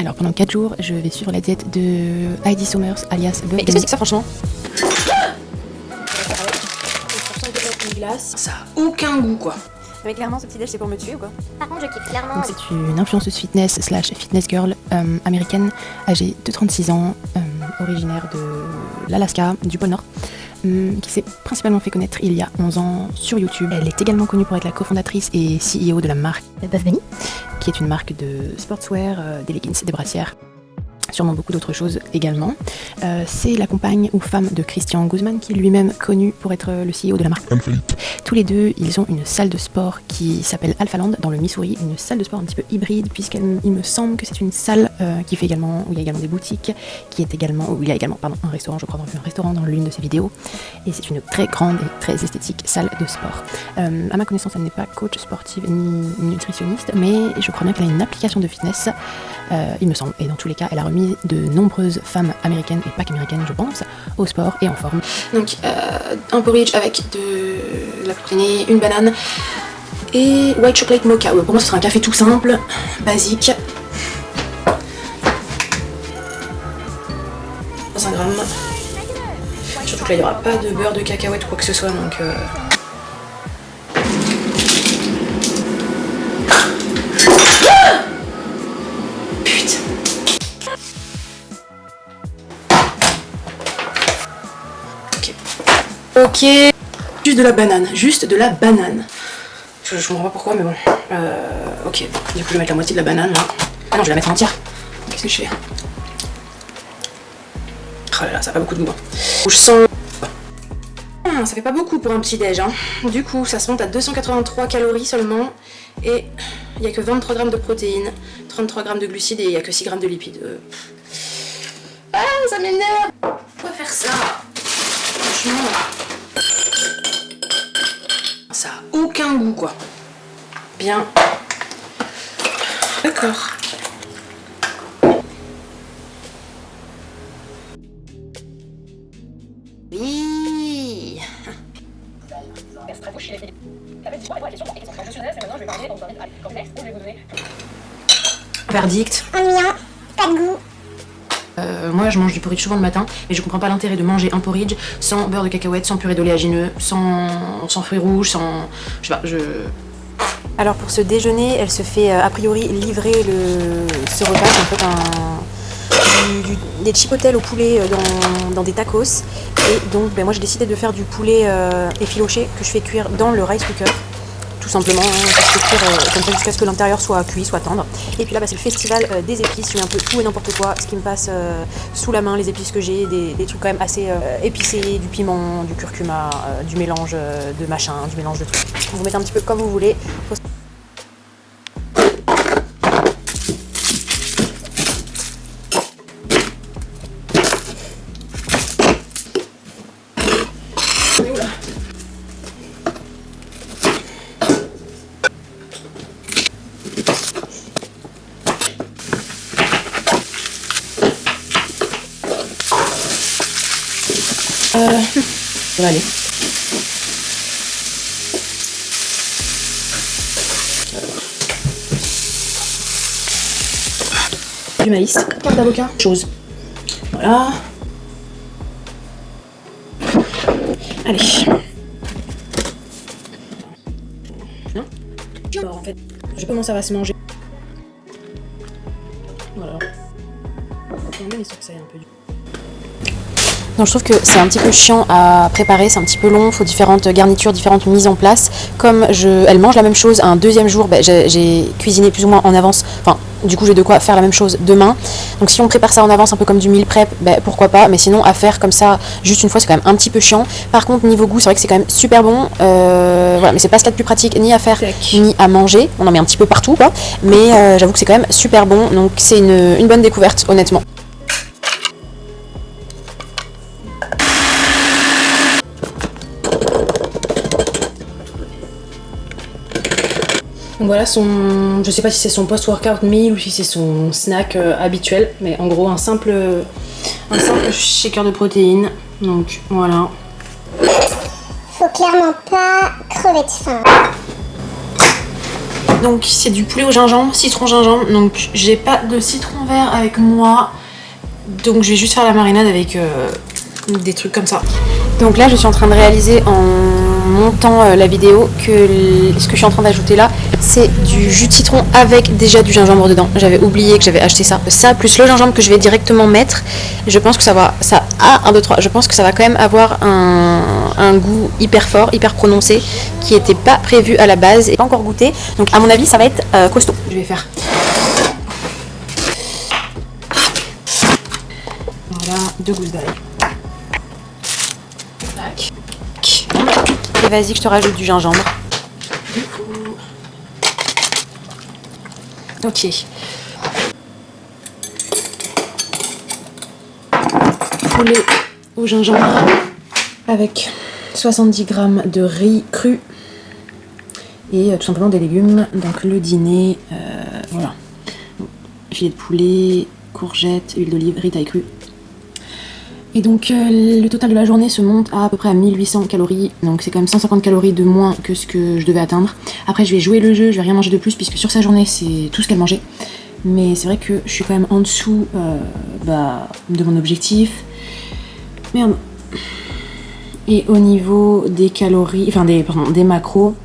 Alors pendant 4 jours, je vais suivre la diète de Heidi Somers alias Bug. Mais qu'est-ce que c'est que ça franchement? Ça a aucun goût quoi. Mais clairement ce petit déj c'est pour me tuer ou quoi? Par contre je kiffe clairement. Donc, c'est une influenceuse fitness slash fitness girl américaine âgée de 36 ans, originaire de l'Alaska, du pôle Nord, qui s'est principalement fait connaître il y a 11 ans sur YouTube. Elle est également connue pour être la cofondatrice et CEO de la marque Buff Bunny, qui est une marque de sportswear, des leggings, des brassières, sûrement beaucoup d'autres choses également. C'est la compagne ou femme de Christian Guzman, qui est lui-même connu pour être le CEO de la marque. Tous les deux, ils ont une salle de sport qui s'appelle Alphaland dans le Missouri, une salle de sport un petit peu hybride, puisqu'il me semble que c'est une salle qui fait également, où il y a également des boutiques, où il y a également un restaurant, je crois avoir vu un restaurant dans l'une de ses vidéos, et c'est une très grande et très esthétique salle de sport. À ma connaissance, elle n'est pas coach sportive ni nutritionniste, mais je crois bien qu'elle a une application de fitness, il me semble, et dans tous les cas, elle a remis de nombreuses femmes américaines, et pas qu'américaines je pense, au sport et en forme. Donc un porridge avec de la protéinée, une banane et white chocolate mocha. Pour moi ce sera un café tout simple, basique. 5 grammes. Surtout que là il n'y aura pas de beurre de cacahuète ou quoi que ce soit, donc Ok, juste de la banane. Je comprends pas pourquoi, mais bon. Ok, du coup je vais mettre la moitié de la banane là. Ah non, je vais la mettre entière. Qu'est-ce que je fais? Oh là là, ça a pas beaucoup de goût. Je sens... ça fait pas beaucoup pour un petit déj, hein. Du coup, ça se monte à 283 calories seulement. Et il y a que 23 grammes de protéines, 33 grammes de glucides et il y a que 6 grammes de lipides. Ah, ça m'énerve. Pourquoi faire ça? Franchement... ça a aucun goût quoi. Bien. D'accord. Oui. Verdict. Ennuyant, pas de goût. Moi je mange du porridge souvent le matin, mais je comprends pas l'intérêt de manger un porridge sans beurre de cacahuète, sans purée d'oléagineux, sans fruits rouges, sans... je sais pas, Alors pour ce déjeuner, elle se fait a priori livrer ce repas, en fait des chipotelles au poulet dans des tacos. Et donc moi j'ai décidé de faire du poulet effiloché que je fais cuire dans le rice cooker. Tout simplement, je fais cuire comme ça jusqu'à ce que l'intérieur soit cuit, soit tendre. Et puis là c'est le festival des épices, je mets un peu tout et n'importe quoi, ce qui me passe sous la main, les épices que j'ai, des trucs quand même assez épicés, du piment, du curcuma, du mélange de machin, du mélange de trucs. Vous mettez un petit peu comme vous voulez. Ça va aller. Du maïs, poire d'avocat, chose. Voilà. Allez. Non. Alors, en fait, je sais comment ça va se manger. Voilà. Quand même, il faut que ça aille un peu du... Donc je trouve que c'est un petit peu chiant à préparer, c'est un petit peu long, il faut différentes garnitures, différentes mises en place. Comme elle mange la même chose un deuxième jour, j'ai cuisiné plus ou moins en avance, enfin du coup j'ai de quoi faire la même chose demain. Donc si on prépare ça en avance un peu comme du meal prep, pourquoi pas, mais sinon à faire comme ça juste une fois c'est quand même un petit peu chiant. Par contre niveau goût c'est vrai que c'est quand même super bon, voilà, mais c'est pas ce qu'il y a de plus pratique ni à faire ni à manger, on en met un petit peu partout quoi, mais j'avoue que c'est quand même super bon, donc c'est une bonne découverte honnêtement. Donc voilà je sais pas si c'est son post-workout meal ou si c'est son snack habituel, mais en gros un simple shaker de protéines. Donc voilà. Faut clairement pas crever de faim. Donc c'est du poulet au gingembre, citron gingembre. Donc j'ai pas de citron vert avec moi. Donc je vais juste faire la marinade avec des trucs comme ça. Donc là je suis en train de réaliser en montant la vidéo que ce que je suis en train d'ajouter là, c'est du jus de citron avec déjà du gingembre dedans. J'avais oublié que j'avais acheté ça. Ça plus le gingembre que je vais directement mettre, je pense que ça va, je pense que ça va quand même avoir un goût hyper fort, hyper prononcé, qui n'était pas prévu à la base et pas encore goûté. Donc à mon avis ça va être costaud. Je vais faire. Voilà, 2 gousses d'ail. Tac. Et vas-y que je te rajoute du gingembre. Du coup. Ok. Poulet au gingembre avec 70 g de riz cru et tout simplement des légumes. Donc le dîner, voilà. Filet de poulet, courgettes, huile d'olive, riz taille cru. Et donc le total de la journée se monte à peu près à 1800 calories, donc c'est quand même 150 calories de moins que ce que je devais atteindre. Après je vais jouer le jeu, je vais rien manger de plus puisque sur sa journée c'est tout ce qu'elle mangeait. Mais c'est vrai que je suis quand même en dessous de mon objectif. Merde. Et au niveau des calories, enfin des macros,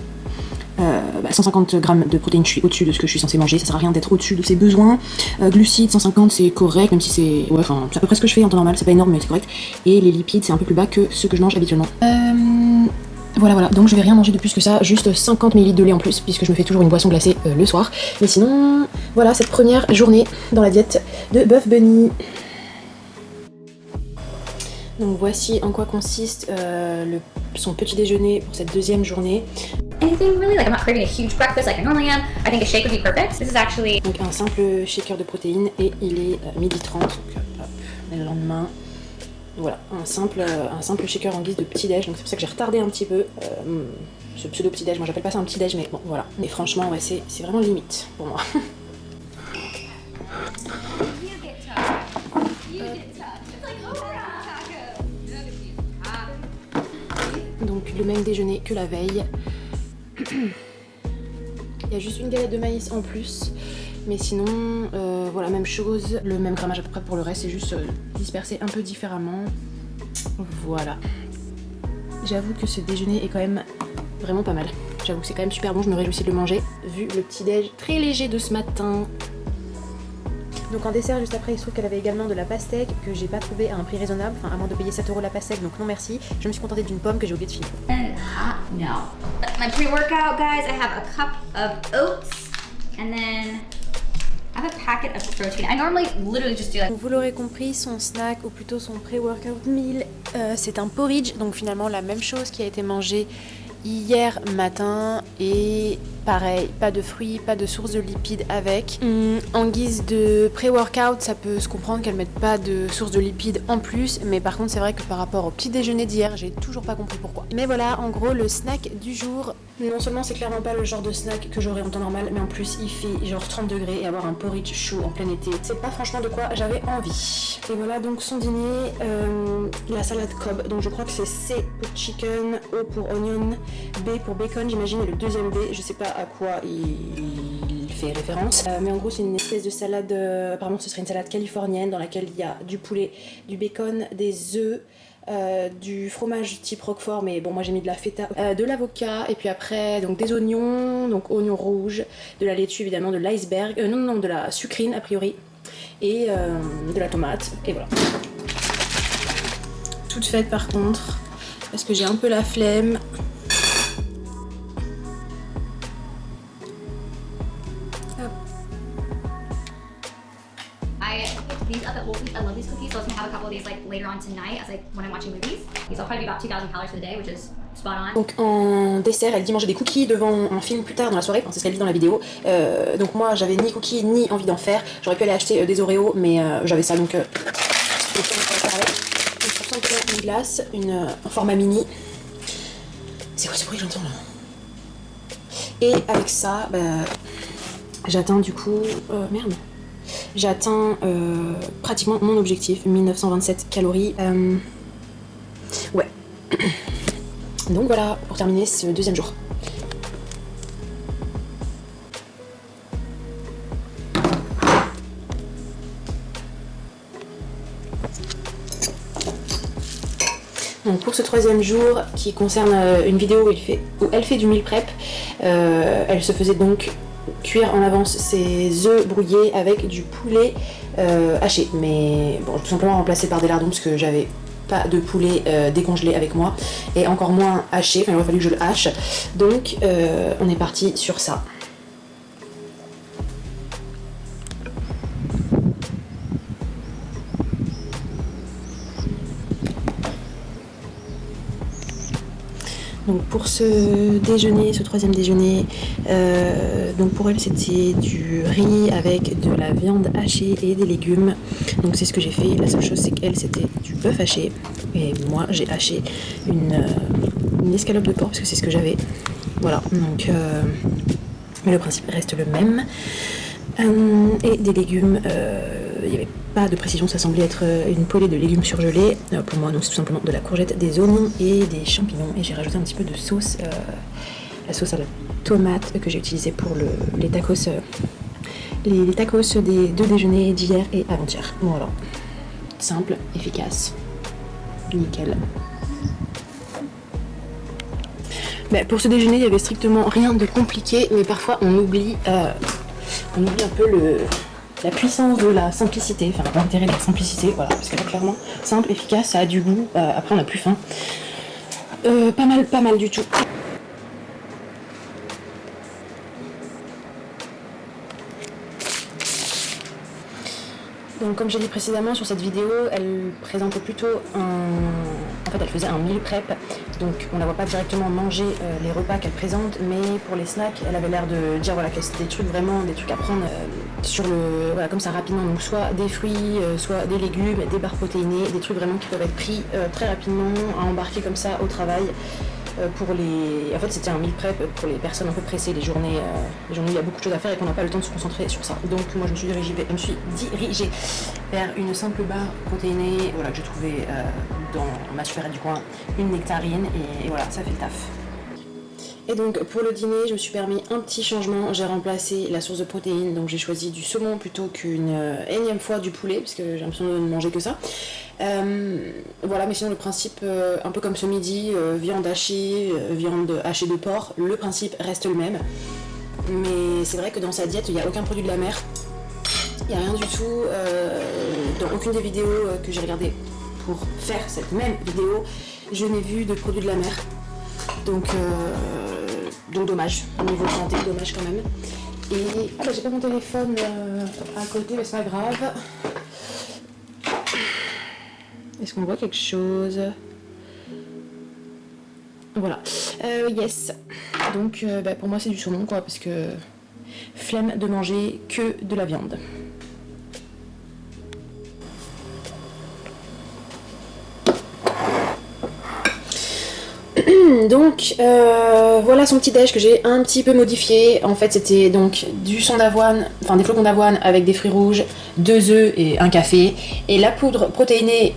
150 g de protéines, je suis au-dessus de ce que je suis censée manger, ça sert à rien d'être au-dessus de ses besoins. Glucides, 150 c'est correct, même si c'est... Ouais, enfin, c'est à peu près ce que je fais en temps normal, c'est pas énorme mais c'est correct. Et les lipides c'est un peu plus bas que ce que je mange habituellement. Voilà, donc je vais rien manger de plus que ça, juste 50 ml de lait en plus, puisque je me fais toujours une boisson glacée le soir. Mais sinon, voilà cette première journée dans la diète de Buff Bunny. Donc voici en quoi consiste son petit déjeuner pour cette deuxième journée. Anything really, like I'm not craving a huge breakfast like I normally am. I think a shake would be perfect. This is actually... Donc un simple shaker de protéines et il est 12h30, donc hop, le lendemain. Voilà, un simple shaker en guise de petit-déj, donc c'est pour ça que j'ai retardé un petit peu ce pseudo petit-déj. Moi j'appelle pas ça un petit-déj, mais bon voilà. Et franchement, ouais, c'est vraiment limite pour moi. Donc le même déjeuner que la veille. Il y a juste une galette de maïs en plus, mais sinon voilà, même chose, le même grammage à peu près pour le reste, c'est juste dispersé un peu différemment. Voilà. J'avoue que ce déjeuner est quand même vraiment pas mal. J'avoue que c'est quand même super bon, je me réjouis de le manger vu le petit déj très léger de ce matin. Donc en dessert juste après il se trouve qu'elle avait également de la pastèque que j'ai pas trouvé à un prix raisonnable, enfin à moins de payer 7 € la pastèque, donc non merci. Je me suis contentée d'une pomme que j'ai oublié de finir. No. My pre-workout, guys, I have a cup of oats and then I have a packet of protein. I normally literally just do that. Vous l'aurez compris, son snack, ou plutôt son pré-workout meal, c'est un porridge, donc finalement la même chose qui a été mangée hier matin et pareil, pas de fruits, pas de source de lipides avec. En guise de pré-workout, ça peut se comprendre qu'elles mettent pas de source de lipides en plus, mais par contre c'est vrai que par rapport au petit déjeuner d'hier, j'ai toujours pas compris pourquoi. Mais voilà, en gros le snack du jour. Non seulement c'est clairement pas le genre de snack que j'aurais en temps normal, mais en plus il fait genre 30 degrés et avoir un porridge chaud en plein été, c'est pas franchement de quoi j'avais envie. Et voilà donc son dîner, la salade Cobb, donc je crois que c'est C pour chicken, O pour onion, B pour bacon j'imagine, et le deuxième B, je sais pas à quoi il fait référence. Mais en gros c'est une espèce de salade, apparemment ce serait une salade californienne dans laquelle il y a du poulet, du bacon, des œufs, du fromage type Roquefort, mais bon moi j'ai mis de la feta, de l'avocat, et puis après donc des oignons, donc oignons rouges, de la laitue évidemment, de l'iceberg, non de la sucrine a priori, et de la tomate, et voilà. Toute faite par contre, parce que j'ai un peu la flemme. These up at Whole Foods. I love these cookies, so I was gonna have a couple of these like later on tonight as like when I'm watching movies. These will probably be about 2,000 calories for the day, which is spot on. Donc en dessert, elle dit manger des cookies devant un film plus tard dans la soirée, enfin, c'est ce qu'elle dit dans la vidéo. Donc moi j'avais ni cookies ni envie d'en faire. J'aurais pu aller acheter des Oreos, mais j'avais ça donc. Une glace, un format mini. C'est quoi ce bruit que j'entends là? Et avec ça, j'atteins du coup. Merde. J'atteins pratiquement mon objectif, 1927 calories. Ouais. Donc voilà, pour terminer ce deuxième jour. Donc pour ce troisième jour qui concerne une vidéo où elle fait du meal prep, elle se faisait donc cuire en avance ses œufs brouillés avec du poulet haché. Mais bon, tout simplement remplacé par des lardons parce que j'avais pas de poulet décongelé avec moi et encore moins haché, enfin il aurait fallu que je le hache. Donc on est parti sur ça. Donc pour ce déjeuner, ce troisième déjeuner, donc pour elle c'était du riz avec de la viande hachée et des légumes. Donc c'est ce que j'ai fait. La seule chose c'est qu'elle c'était du bœuf haché et moi j'ai haché une escalope de porc parce que c'est ce que j'avais. Voilà, donc mais le principe reste le même. Et des légumes, il n'y avait pas de précision, ça semblait être une poêlée de légumes surgelés. Pour moi, donc c'est tout simplement de la courgette, des oignons et des champignons. Et j'ai rajouté un petit peu de sauce, la sauce à la tomate que j'ai utilisée pour les tacos, les tacos des deux déjeuners d'hier et avant-hier. Voilà, simple, efficace, nickel. Bah, pour ce déjeuner, il n'y avait strictement rien de compliqué, mais parfois on oublie un peu la puissance de la simplicité, enfin l'intérêt de la simplicité, voilà, parce que là clairement, simple, efficace, ça a du goût, après on n'a plus faim. Pas mal du tout. Donc comme j'ai dit précédemment sur cette vidéo, elle présentait plutôt en fait elle faisait un meal prep, donc on la voit pas directement manger les repas qu'elle présente, mais pour les snacks, elle avait l'air de dire voilà, que c'était des trucs à prendre sur le voilà, comme ça rapidement, donc soit des fruits, soit des légumes, des barres protéinées, des trucs vraiment qui peuvent être pris très rapidement, à embarquer comme ça au travail. En fait c'était un meal prep pour les personnes un peu pressées, les journées où il y a beaucoup de choses à faire et qu'on n'a pas le temps de se concentrer sur ça. Donc moi je me suis dirigée vers une simple barre protéinée, voilà, que j'ai trouvée dans ma supérette du coin, une nectarine, et voilà, ça fait le taf. Et donc pour le dîner, je me suis permis un petit changement, j'ai remplacé la source de protéines, donc j'ai choisi du saumon plutôt qu'une énième fois du poulet, parce que j'ai l'impression de ne manger que ça. Voilà, mais sinon le principe, un peu comme ce midi, viande hachée de porc, le principe reste le même. Mais c'est vrai que dans sa diète, il n'y a aucun produit de la mer, il n'y a rien du tout, dans aucune des vidéos que j'ai regardées pour faire cette même vidéo, je n'ai vu de produits de la mer. Donc dommage, au niveau santé, dommage quand même. Et j'ai pas mon téléphone à côté, mais c'est pas grave. Est-ce qu'on voit quelque chose? Voilà. Yes. Donc pour moi c'est du saumon quoi, parce que flemme de manger que de la viande. Donc voilà son petit déj que j'ai un petit peu modifié. En fait c'était donc du son d'avoine, enfin des flocons d'avoine avec des fruits rouges, 2 œufs et un café, et la poudre protéinée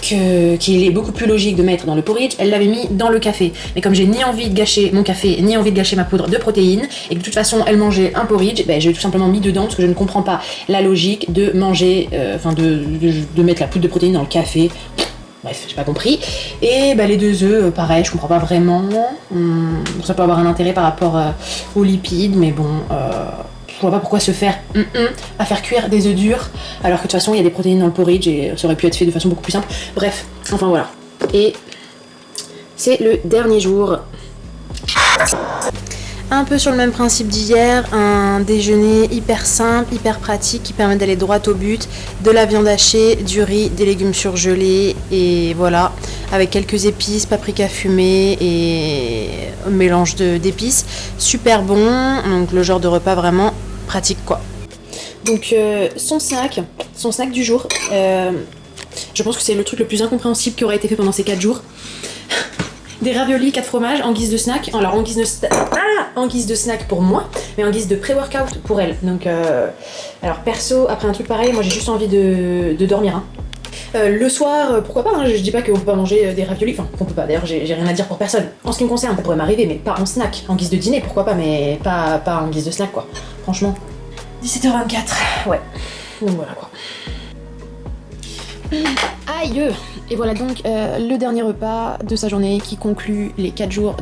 qu'il est beaucoup plus logique de mettre dans le porridge, elle l'avait mis dans le café. Mais comme j'ai ni envie de gâcher mon café, ni envie de gâcher ma poudre de protéines, et que de toute façon elle mangeait un porridge, j'ai tout simplement mis dedans parce que je ne comprends pas la logique de manger, de mettre la poudre de protéines dans le café. Bref, j'ai pas compris. Et les 2 œufs, pareil, je comprends pas vraiment. Ça peut avoir un intérêt par rapport aux lipides, mais bon, je vois pas pourquoi se faire à faire cuire des œufs durs, alors que de toute façon il y a des protéines dans le porridge et ça aurait pu être fait de façon beaucoup plus simple. Bref, enfin voilà. Et c'est le dernier jour. Un peu sur le même principe d'hier, un déjeuner hyper simple, hyper pratique, qui permet d'aller droit au but, de la viande hachée, du riz, des légumes surgelés, et voilà, avec quelques épices, paprika fumé et un mélange d'épices, super bon, donc le genre de repas vraiment pratique quoi. Donc son snack du jour, je pense que c'est le truc le plus incompréhensible qui aurait été fait pendant ces 4 jours. Des raviolis 4 fromages en guise de snack. Alors en guise de snack pour moi, mais en guise de pré-workout pour elle. Donc alors perso, après un truc pareil, moi j'ai juste envie de dormir. Hein. Le soir, pourquoi pas, hein, je dis pas qu'on peut pas manger des raviolis, enfin qu'on peut pas, d'ailleurs j'ai rien à dire pour personne. En ce qui me concerne, ça pourrait m'arriver, mais pas en snack, en guise de dîner, pourquoi pas, mais pas en guise de snack quoi. Franchement. 17h24, ouais. Donc voilà quoi. Aïe! Et voilà donc le dernier repas de sa journée qui conclut les 4 jours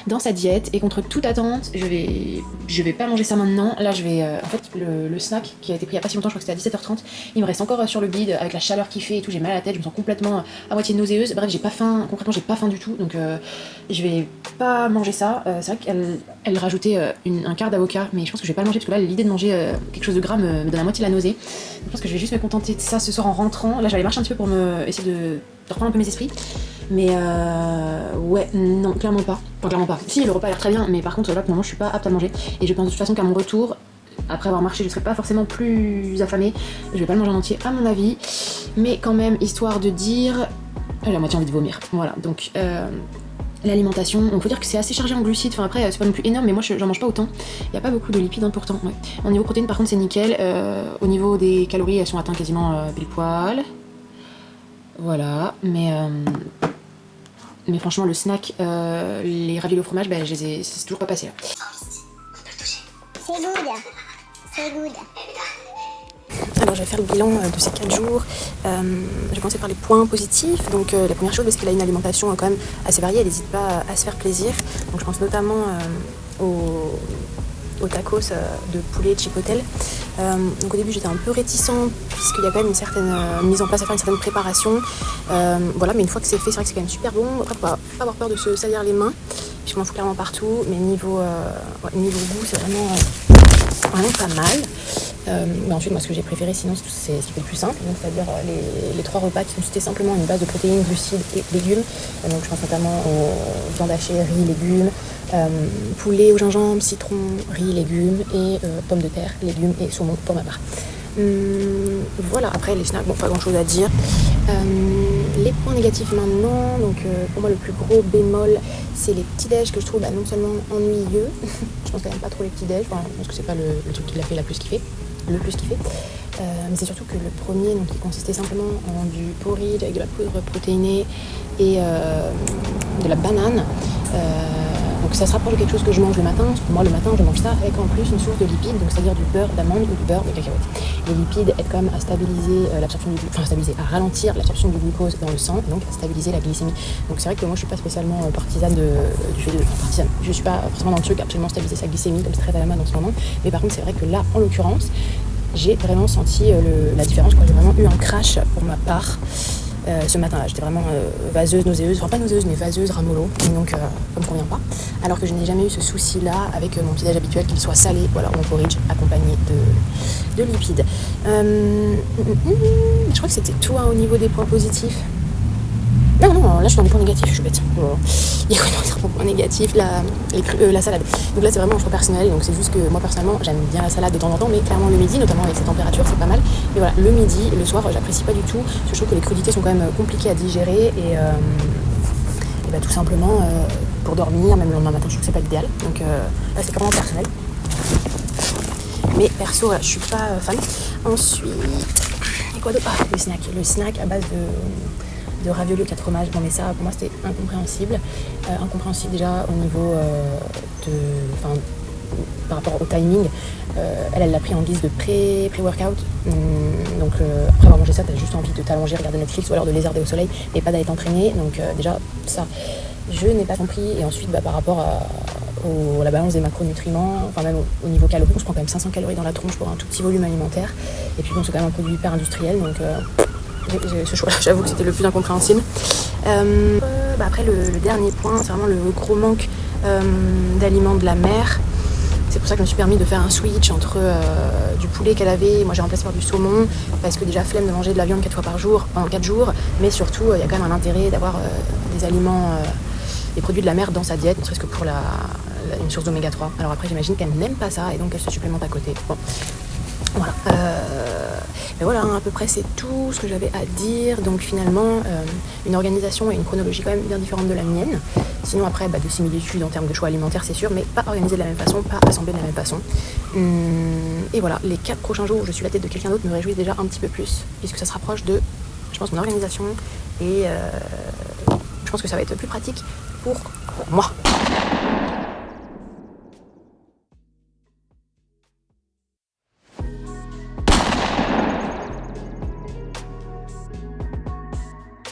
dans sa diète. Et contre toute attente, je vais pas manger ça maintenant. Là je vais... en fait le snack qui a été pris il y a pas si longtemps, je crois que c'était à 17h30, il me reste encore sur le bide avec la chaleur qu'il fait et tout, j'ai mal à la tête, je me sens complètement à moitié nauséeuse. Bref, j'ai pas faim, concrètement j'ai pas faim du tout, donc je vais pas manger ça. C'est vrai qu'elle rajoutait un quart d'avocat, mais je pense que je vais pas le manger parce que là l'idée de manger quelque chose de gras me donne la moitié de la nausée. Donc, je pense que je vais juste me contenter de ça ce soir en rentrant. Là je vais aller marcher un petit peu pour essayer de reprendre un peu mes esprits. Mais ouais, non, clairement pas. Enfin, clairement pas. Si, le repas a l'air très bien, mais par contre, là, pour le moment, je suis pas apte à le manger. Et je pense de toute façon qu'à mon retour, après avoir marché, je serai pas forcément plus affamée. Je vais pas le manger en entier, à mon avis. Mais quand même, histoire de dire... J'ai à moitié envie de vomir. Voilà, donc... l'alimentation, on peut dire que c'est assez chargé en glucides, enfin après c'est pas non plus énorme mais moi j'en mange pas autant, il y a pas beaucoup de lipides hein, pourtant, ouais. Au niveau protéines par contre c'est nickel, au niveau des calories elles sont atteintes quasiment pile poil, voilà, mais franchement le snack, les raviolis au fromage, c'est toujours pas passé là. C'est good. Alors je vais faire le bilan de ces 4 jours. Je vais commencer par les points positifs. Donc la première chose, parce qu'elle a une alimentation quand même assez variée, elle n'hésite pas à se faire plaisir. Donc je pense notamment aux tacos de poulet chipotle. Donc au début j'étais un peu réticente puisqu'il y a quand même une certaine mise en place à faire, une certaine préparation. Voilà, mais une fois que c'est fait, c'est vrai que c'est quand même super bon. Après, faut pas avoir peur de se salir les mains, puisqu'on en fout clairement partout. Mais niveau goût, c'est vraiment pas mal. Mais ensuite, moi, ce que j'ai préféré, sinon, c'est le plus simple, donc c'est-à-dire les 3 repas qui consistaient simplement une base de protéines, glucides et légumes. Donc, je pense notamment aux viandes hachées, riz, légumes, poulet au gingembre, citron, riz, légumes et pommes de terre, légumes et saumon pour ma part. Voilà, après les snacks, bon, pas grand chose à dire. Les points négatifs maintenant, donc pour moi le plus gros bémol c'est les petits déj que je trouve non seulement ennuyeux, je pense quand même pas trop les petits déj, enfin, je pense que c'est pas le truc qui l'a fait le plus kiffer, mais c'est surtout que le premier donc, qui consistait simplement en du porridge avec de la poudre protéinée et de la banane. Donc ça se rapproche de quelque chose que je mange le matin, parce que moi le matin je mange ça avec en plus une source de lipides, donc c'est-à-dire du beurre d'amande ou du beurre de cacahuète. Les lipides aident quand même à stabiliser à ralentir l'absorption du glucose dans le sang, et donc à stabiliser la glycémie. Donc c'est vrai que moi je suis pas spécialement partisane je suis pas forcément dans le truc absolument stabiliser sa glycémie comme c'est très à la mode en ce moment, mais par contre c'est vrai que là en l'occurrence j'ai vraiment senti la différence, j'ai vraiment eu un crash pour ma part. Ce matin-là, j'étais vraiment vaseuse, nauséeuse, enfin pas nauséeuse mais vaseuse, ramollo, donc ça me convient pas. Alors que je n'ai jamais eu ce souci-là avec mon petit-déj habituel, qu'il soit salé ou alors mon porridge accompagné de lipides. Je crois que c'était tout au niveau des points positifs. Non, là je suis dans les points négatifs, je suis bête. Il y a quoi d'autre point négatif, la salade. Donc là c'est vraiment un choix personnel, donc c'est juste que moi personnellement j'aime bien la salade de temps en temps, mais clairement le midi, notamment avec ces températures, c'est pas mal. Mais voilà, le midi, le soir, j'apprécie pas du tout, parce que je trouve que les crudités sont quand même compliquées à digérer et tout simplement pour dormir, même le lendemain matin, je trouve que c'est pas l'idéal. Donc là c'est vraiment personnel. Mais perso, voilà, je suis pas fan. Ensuite, et quoi d'autre ? Le snack à base de raviolis aux 4 fromages. Non mais ça pour moi c'était incompréhensible. Incompréhensible déjà au niveau par rapport au timing. Elle l'a pris en guise de pré-workout. Donc après avoir mangé ça, t'as juste envie de t'allonger, regarder Netflix ou alors de lézarder au soleil et pas d'aller t'entraîner. Donc déjà ça je n'ai pas compris. Et ensuite par rapport à la balance des macronutriments, enfin même au niveau calories, on se prend quand même 500 calories dans la tronche pour un tout petit volume alimentaire. Et puis bon, c'est quand même un produit hyper industriel, donc ce choix-là, j'avoue que c'était le plus incompréhensible. Après le dernier point, c'est vraiment le gros manque d'aliments de la mer. C'est pour ça que je me suis permis de faire un switch entre du poulet qu'elle avait, moi j'ai remplacé par du saumon, parce que déjà flemme de manger de la viande 4 fois par jour pendant 4 jours, mais surtout il y a quand même un intérêt d'avoir des aliments, des produits de la mer dans sa diète, ne serait-ce que pour une source d'oméga 3. Alors après j'imagine qu'elle n'aime pas ça et donc elle se supplémente à côté. Bon. Voilà. Mais voilà, à peu près c'est tout ce que j'avais à dire. Donc finalement, une organisation et une chronologie quand même bien différente de la mienne. Sinon après, des similitudes en termes de choix alimentaires, c'est sûr, mais pas organisé de la même façon, pas assemblé de la même façon. Et voilà, les 4 prochains jours où je suis la tête de quelqu'un d'autre me réjouissent déjà un petit peu plus, puisque ça se rapproche de, je pense, mon organisation. Et je pense que ça va être plus pratique pour moi.